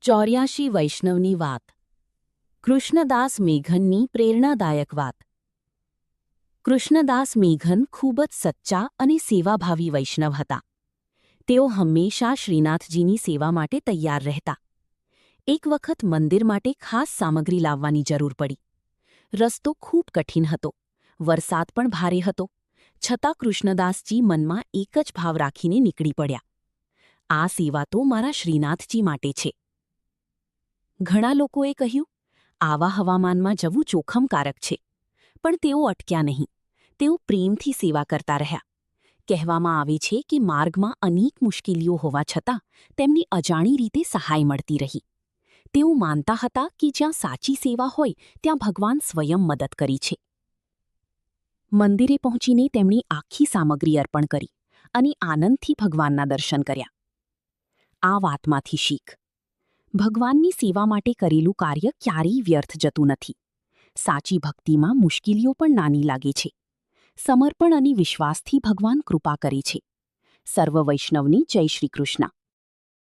84 વૈષ્ણવની વાત. કૃષ્ણદાસ મેઘનની પ્રેરણાદાયક વાત. કૃષ્ણદાસ મેઘન ખૂબ જ સચ્ચા અને સેવાભાવી વૈષ્ણવ હતા. તેઓ હંમેશા શ્રીનાથજીની સેવા માટે તૈયાર રહેતા. એક વખત મંદિર માટે ખાસ સામગ્રી લાવવાની જરૂર પડી. રસ્તો ખૂબ કઠિન હતો, વરસાદ પણ ભારે હતો, છતાં કૃષ્ણદાસજી મનમાં એક જ ભાવ રાખીને નીકળી પડ્યા. આ સેવા તો મારા શ્રીનાથજી માટે છે. ઘણા લોકોએ કહ્યું, આવા હવામાનમાં જવું જોખમકારક છે, પણ તેઓ અટક્યા નહીં. તેઓ પ્રેમથી સેવા કરતા રહ્યા. કહેવામાં આવે છે કે માર્ગમાં અનેક મુશ્કેલીઓ હોવા છતાં તેમની અજાણી રીતે સહાય મળતી રહી. તેઓ માનતા હતા કે જ્યાં સાચી સેવા હોય ત્યાં ભગવાન સ્વયં મદદ કરી છે. મંદિરે પહોંચીને તેમણે આખી સામગ્રી અર્પણ કરી અને આનંદથી ભગવાનના દર્શન કર્યા. આ વાતમાંથી શીખ: ભગવાનની સેવા માટે કરેલું કાર્ય ક્યારેય વ્યર્થ જતું નથી. સાચી ભક્તિમાં મુશ્કેલીઓ પણ નાની લાગે છે. સમર્પણ અને વિશ્વાસથી ભગવાન કૃપા કરે છે. સર્વ વૈષ્ણવની જય શ્રી કૃષ્ણ.